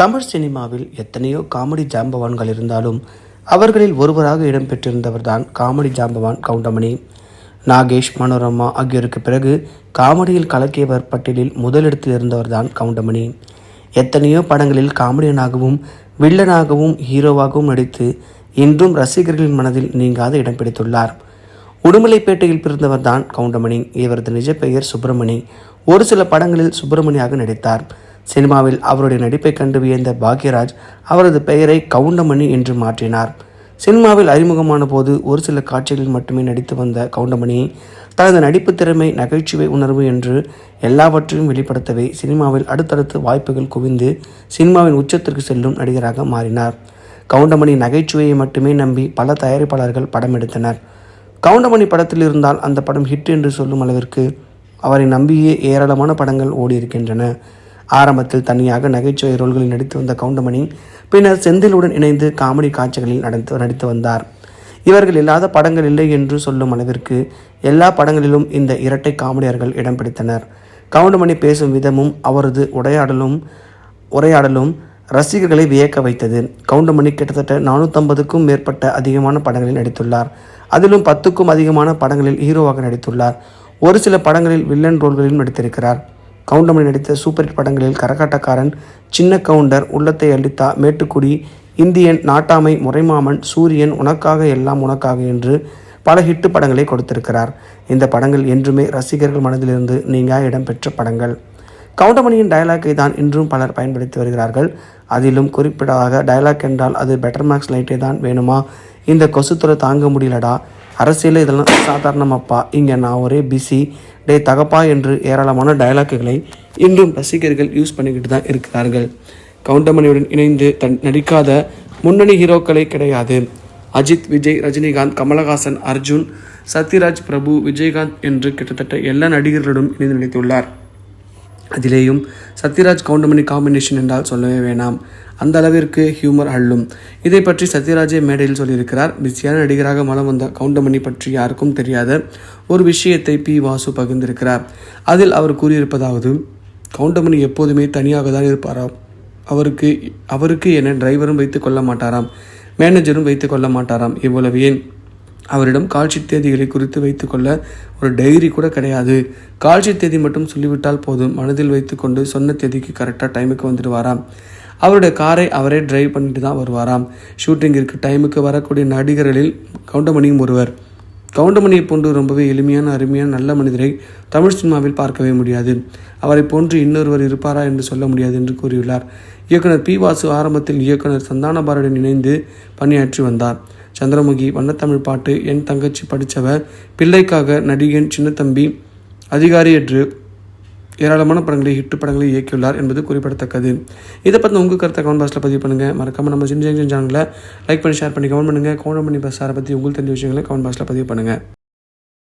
தமிழ் சினிமாவில் எத்தனையோ காமெடி ஜாம்பவான்கள் இருந்தாலும் அவர்களில் ஒருவராக இடம்பெற்றிருந்தவர்தான் காமெடி ஜாம்பவான் கவுண்டமணி. நாகேஷ், மனோரமா ஆகியோருக்கு பிறகு காமெடியில் கலக்கியவர் பட்டியலில் முதலிடத்தில் இருந்தவர்தான் கவுண்டமணி. எத்தனையோ படங்களில் காமெடியனாகவும் வில்லனாகவும் ஹீரோவாகவும் நடித்து இன்றும் ரசிகர்களின் மனதில் நீங்காத இடம் பிடித்துள்ளார். உடுமலைப்பேட்டையில் பிறந்தவர்தான் கவுண்டமணி. இவரது நிஜ பெயர் சுப்பிரமணி. ஒரு சில படங்களில் சுப்பிரமணியாக நடித்தார். சினிமாவில் அவருடைய நடிப்பை கண்டு வியந்த பாக்யராஜ் அவரது பெயரை கவுண்டமணி என்று மாற்றினார். சினிமாவில் அறிமுகமான போது ஒரு சில காட்சிகளில் மட்டுமே நடித்து வந்த கவுண்டமணி தனது நடிப்பு திறமை, நகைச்சுவை உணர்வு என்று எல்லாவற்றையும் வெளிப்படுத்தவே சினிமாவில் அடுத்தடுத்து வாய்ப்புகள் குவிந்து சினிமாவின் உச்சத்திற்கு செல்லும் நடிகராக மாறினார். கவுண்டமணி நகைச்சுவையை மட்டுமே நம்பி பல தயாரிப்பாளர்கள் படம் எடுத்தனர். கவுண்டமணி படத்தில் இருந்தால் அந்த படம் ஹிட் என்று சொல்லும் அளவிற்கு அவரை நம்பியே ஏராளமான படங்கள் ஓடியிருக்கின்றன. ஆரம்பத்தில் தனியாக நகைச்சுவை ரோல்களில் நடித்து வந்த கவுண்டமணி பின்னர் செந்திலுடன் இணைந்து காமெடி காட்சிகளில் நடித்து வந்தார். இவர்கள் இல்லாத படங்கள் இல்லை என்று சொல்லும் அளவிற்கு எல்லா படங்களிலும் இந்த இரட்டை காமெடியர்கள் இடம் பிடித்தனர். கவுண்டமணி பேசும் விதமும் அவரது உரையாடலும் ரசிகர்களை வியக்க வைத்தது. கவுண்டமணி கிட்டத்தட்ட 450க்கும் மேற்பட்ட அதிகமான படங்களில் நடித்துள்ளார். அதிலும் 10க்கும் அதிகமான படங்களில் ஹீரோவாக நடித்துள்ளார். ஒரு சில படங்களில் வில்லன் ரோல்களிலும் நடித்திருக்கிறார். கவுண்டமணி நடித்த சூப்பர் ஹிட் படங்களில் கரகாட்டக்காரன், சின்ன கவுண்டர், உள்ளத்தை அளித்தா, மேட்டுக்குடி, இந்தியன், நாட்டாமை, முறைமாமன், சூரியன், உனக்காக எல்லாம் உனக்காக என்று பல ஹிட் படங்களை கொடுத்திருக்கிறார். இந்த படங்கள் என்றுமே ரசிகர்கள் மனதிலிருந்து நீங்கா இடம்பெற்ற படங்கள். கவுண்டமணியின் டயலாக்கை தான் இன்றும் பலர் பயன்படுத்தி வருகிறார்கள். அதிலும் குறிப்பிடாக டயலாக் என்றால் அது பெட்டர் மேக்ஸ் லைட்டே தான் வேணுமா, இந்த கொசுத்துறை தாங்க முடியலடா, அரசியல் இதெல்லாம் சாதாரணமாப்பா, இங்கே நான் ஒரே பிஸி, டே தகப்பா என்று ஏராளமான டயலாக்குகளை இன்றும் ரசிகர்கள் யூஸ் பண்ணிக்கிட்டு தான் இருக்கிறார்கள். கவுண்டமணியுடன் இணைந்து நடிக்காத முன்னணி ஹீரோக்களே கிடையாது. அஜித், விஜய், ரஜினிகாந்த், கமலஹாசன், அர்ஜுன், சத்யராஜ், பிரபு, விஜயகாந்த் என்று கிட்டத்தட்ட எல்லா நடிகர்களுடன் இணைந்து நடித்துள்ளார். அதிலேயும் சத்யராஜ் கவுண்டமணி காம்பினேஷன் என்றால் சொல்லவே வேணாம். அந்த அளவிற்கு ஹியூமர் அள்ளும். இதை பற்றி சத்யராஜே மேடையில் சொல்லியிருக்கிறார். பிஸியான நடிகராக மலம் வந்த கவுண்டமணி பற்றி யாருக்கும் தெரியாத ஒரு விஷயத்தை பி. வாசு பகிர்ந்திருக்கிறார். அதில் அவர் கூறியிருப்பதாவது, கவுண்டமணி எப்போதுமே தனியாக தான் இருப்பாராம். அவருக்கு என டிரைவரும் வைத்து கொள்ள மாட்டாராம், மேனேஜரும் வைத்து கொள்ள மாட்டாராம். இவ்வளவு ஏன், அவரிடம் கால்ஷீட் தேதிகளை குறித்து வைத்துக்கொள்ள ஒரு டைரி கூட கிடையாது. கால்ஷீட் தேதி மட்டும் சொல்லிவிட்டால் போதும், மனதில் வைத்துக்கொண்டு சொன்ன தேதிக்கு கரெக்டாக டைமுக்கு வந்துடுவாராம். அவருடைய காரை அவரே டிரைவ் பண்ணிட்டு தான் வருவாராம். ஷூட்டிங்கிற்கு டைமுக்கு வரக்கூடிய நடிகர்களில் கவுண்டமணியும் ஒருவர். கவுண்டமணியை போன்று ரொம்பவே எளிமையான, அருமையான, நல்ல மனிதரை தமிழ் சினிமாவில் பார்க்கவே முடியாது. அவரை போன்று இன்னொருவர் இருப்பாரா என்று சொல்ல முடியாது என்று கூறியுள்ளார். இயக்குனர் பி. வாசு ஆரம்பத்தில் இயக்குனர் சந்தான பாரதியுடன் இணைந்து பணியாற்றி வந்தார். சந்திரமுகி, வண்ணத்தமிழ் பாட்டு, என் தங்கச்சி படித்தவ, பிள்ளைக்காக, நடிகன், சின்னத்தம்பி, அதிகாரி என்று ஏராளமான படங்களை, ஹிட் படங்களை இயக்கியுள்ளார் என்பது குறிப்பிடத்தக்கது. இதை பற்றி உங்கள் கருத்தை கமெண்ட் பாக்ஸில் பதிவு பண்ணுங்கள். மறக்காமல் நம்ம சின்ன சேனலை லைக் பண்ணி, ஷேர் பண்ணி, கமெண்ட் பண்ணுங்கள். கவுண்டமணி பஸ்ஸாரை பற்றி உங்களுக்கு தெரிஞ்ச விஷயங்களை கமெண்ட் பாக்ஸில் பதிவு பண்ணுங்கள்.